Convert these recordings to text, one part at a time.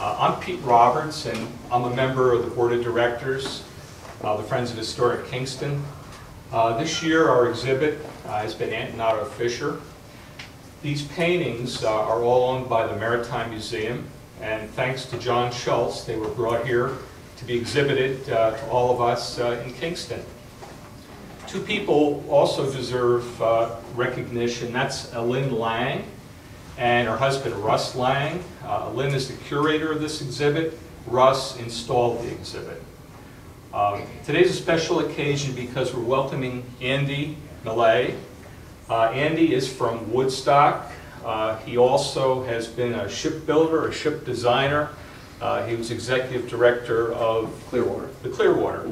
I'm Pete Roberts, and I'm a member of the Board of Directors of the Friends of Historic Kingston. This year our exhibit has been Anton Otto Fischer. These paintings are all owned by the Maritime Museum, and thanks to John Schultz, they were brought here to be exhibited to all of us in Kingston. Two people also deserve recognition. That's Lynn Lang and her husband Russ Lang. Lynn is the curator of this exhibit. Russ installed the exhibit. Today's a special occasion because we're welcoming Andre Mele. Andy is from Woodstock. He also has been a shipbuilder, a ship designer. He was executive director of the Clearwater.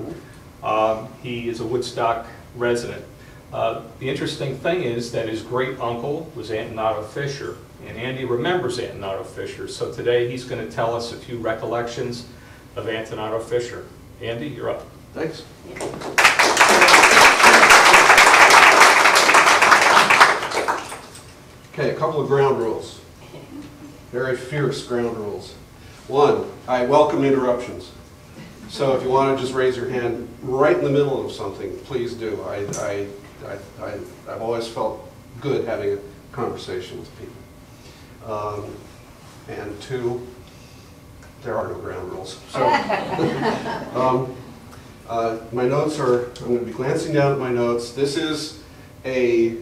He is a Woodstock resident. The interesting thing is that his great uncle was Anton Otto Fischer, and Andy remembers Anton Otto Fischer. So today he's going to tell us a few recollections of Anton Otto Fischer. Andy, you're up. Thanks. Okay, a couple of ground rules. Very fierce ground rules. One, I welcome interruptions. So if you want to just raise your hand right in the middle of something, please do. I've always felt good having a conversation with people. And two, there are no ground rules. So, my notes are, I'm going to be glancing down at my notes. This is a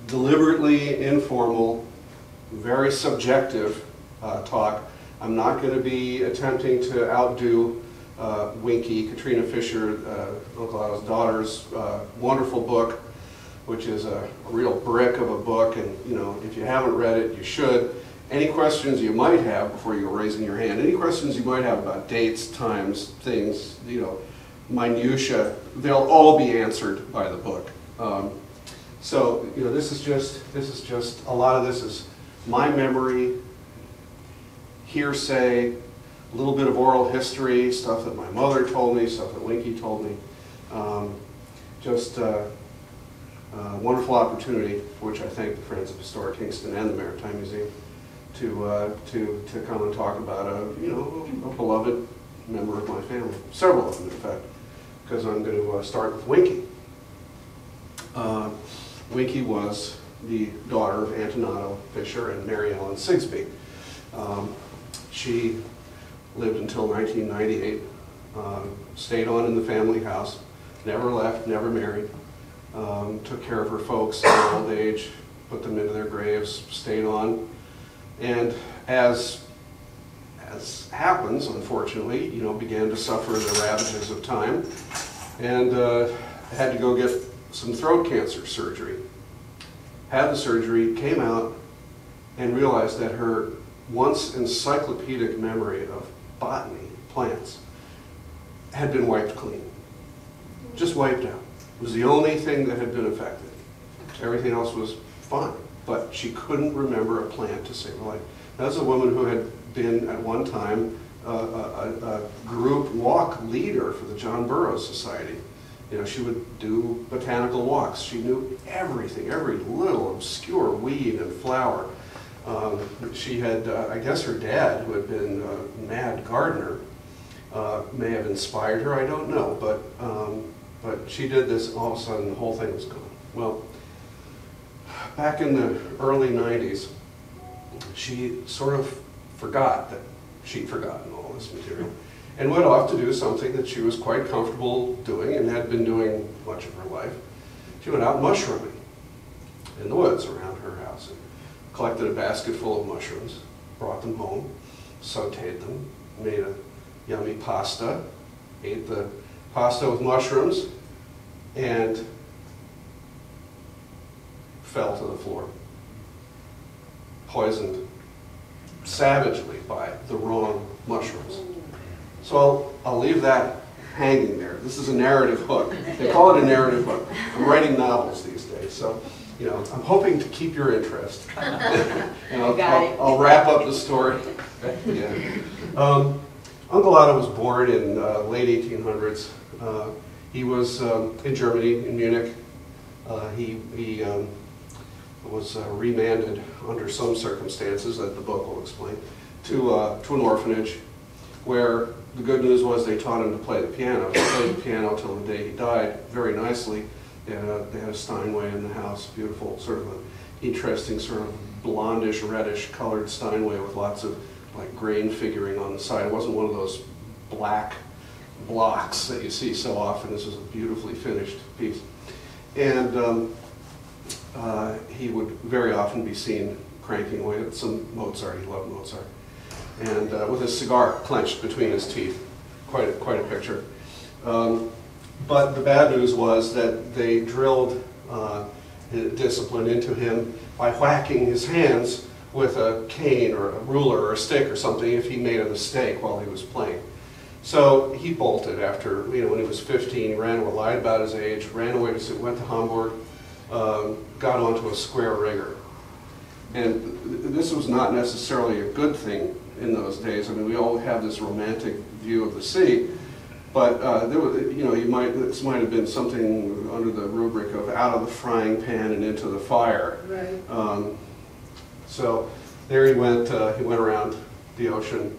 deliberately informal, very subjective talk. I'm not going to be attempting to outdo Winky, Katrina Fisher, Uncle Otto's daughter's wonderful book, which is a real brick of a book, and you know, if you haven't read it, you should. Any questions you might have before you go raising your hand, any questions you might have about dates, times, things, you know, minutia, they'll all be answered by the book. So, you know, this is just, a lot of this is my memory, hearsay, a little bit of oral history, stuff that my mother told me, stuff that Winky told me. Just a wonderful opportunity, for which I thank the Friends of Historic Kingston and the Maritime Museum, to come and talk about a beloved member of my family, several of them in fact, because I'm going to start with Winky. Winky was the daughter of Anton Otto Fischer and Mary Ellen Sigsbee. She lived until 1998, stayed on in the family house, never left, never married, took care of her folks in their old age, put them into their graves, stayed on, and as happens, unfortunately, you know, began to suffer the ravages of time, and had to go get some throat cancer surgery. Had the surgery, came out, and realized that her once encyclopedic memory of botany, plants, had been wiped clean. Just wiped out. It was the only thing that had been affected. Everything else was fine, but she couldn't remember a plant to save her life. That's a woman who had been at one time a group walk leader for the John Burroughs Society. You know, she would do botanical walks. She knew everything, every little obscure weed and flower. She had, I guess her dad, who had been a mad gardener, may have inspired her, I don't know, but she did this, and all of a sudden the whole thing was gone. Well, back in the early 90s, she sort of forgot that she'd forgotten all this material, and went off to do something that she was quite comfortable doing and had been doing much of her life. She went out mushrooming in the woods around her house and collected a basket full of mushrooms, brought them home, sauteed them, made a yummy pasta, ate the pasta with mushrooms, and fell to the floor, poisoned savagely by the wrong mushrooms. So I'll leave that hanging there. This is a narrative hook. They call it a narrative hook. I'm writing novels these days, so you know, I'm hoping to keep your interest. And I'll wrap up the story at the end. Uncle Otto was born in late 1800s. He was in Germany, in Munich. He was remanded under some circumstances that the book will explain to an orphanage where the good news was they taught him to play the piano. He played the piano till the day he died, very nicely. They had a Steinway in the house, beautiful, sort of an interesting sort of blondish, reddish colored Steinway with lots of like grain figuring on the side. It wasn't one of those black blocks that you see so often. This was a beautifully finished piece. And he would very often be seen cranking away at some Mozart. He loved Mozart. And with his cigar clenched between his teeth. Quite a picture. But the bad news was that they drilled discipline into him by whacking his hands with a cane or a ruler or a stick or something if he made a mistake while he was playing. So he bolted after, when he was 15, he lied about his age, ran away went to Hamburg, got onto a square rigger. And this was not necessarily a good thing in those days. I mean, we all have this romantic view of the sea, but there was, this might have been something under the rubric of out of the frying pan and into the fire. Right. So there he went around the ocean,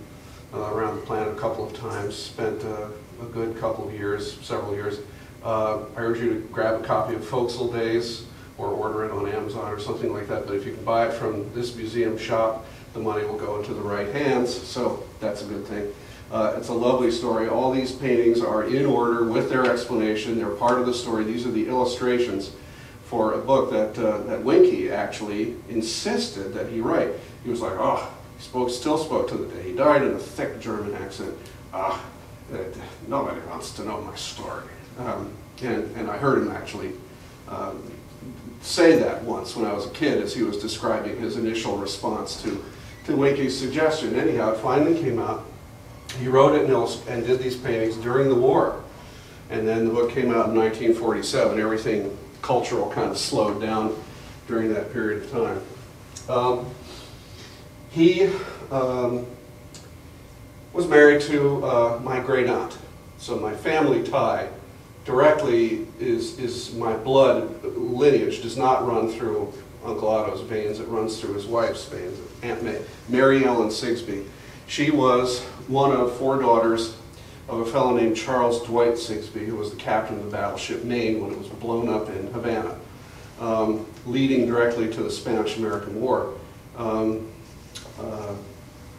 around the planet a couple of times, spent a good couple of years, several years. I urge you to grab a copy of Folksel Days or order it on Amazon or something like that, but if you can buy it from this museum shop, the money will go into the right hands, so that's a good thing. It's a lovely story. All these paintings are in order with their explanation. They're part of the story. These are the illustrations for a book that Winky actually insisted that he write. He was like, oh, he still spoke to the day he died in a thick German accent. Nobody wants to know my story. And I heard him actually say that once when I was a kid as he was describing his initial response to Winky's suggestion. Anyhow, it finally came out. He wrote it and did these paintings during the war. And then the book came out in 1947. Everything cultural kind of slowed down during that period of time. He was married to my great aunt. So my family tie directly is my blood lineage does not run through Uncle Otto's veins. It runs through his wife's veins, Aunt Mary Ellen Sigsbee. She was one of 4 daughters of a fellow named Charles Dwight Sigsbee, who was the captain of the battleship Maine when it was blown up in Havana, leading directly to the Spanish-American War.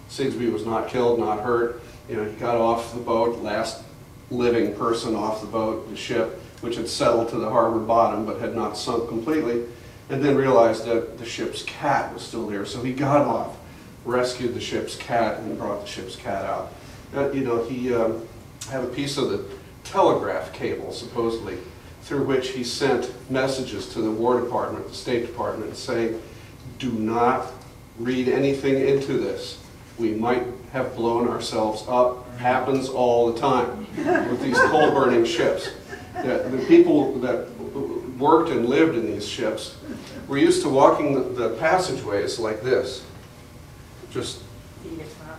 Sigsbee was not killed, not hurt. He got off the boat, last living person off the boat, the ship, which had settled to the harbor bottom but had not sunk completely, and then realized that the ship's cat was still there. So he got off, rescued the ship's cat, and brought the ship's cat out. He had a piece of the telegraph cable, supposedly, through which he sent messages to the War Department, the State Department, saying, do not read anything into this. We might have blown ourselves up. Happens all the time with these coal-burning ships. The people that worked and lived in these ships were used to walking the passageways like this, just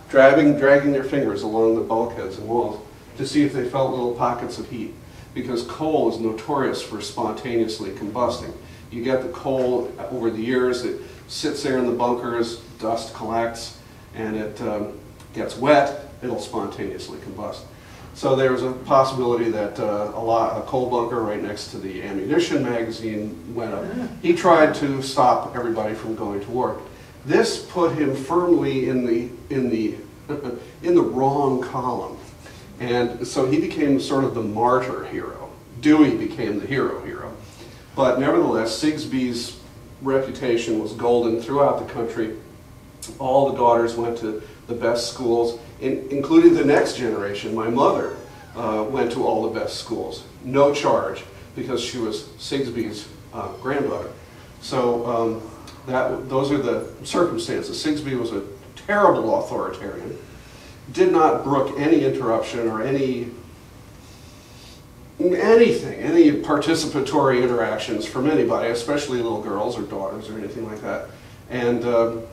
dragging their fingers along the bulkheads and walls to see if they felt little pockets of heat, because coal is notorious for spontaneously combusting. You get the coal over the years, it sits there in the bunkers, dust collects, and it gets wet, it'll spontaneously combust. So there was a possibility that a coal bunker right next to the ammunition magazine went up. He tried to stop everybody from going to war. This put him firmly in the wrong column, and so he became sort of the martyr hero. Dewey became the hero. But nevertheless, Sigsbee's reputation was golden throughout the country. All the daughters went to the best schools, including the next generation. My mother went to all the best schools, no charge, because she was Sigsbee's granddaughter. So those are the circumstances. Sigsbee was a terrible authoritarian, did not brook any interruption or any participatory interactions from anybody, especially little girls or daughters or anything like that. And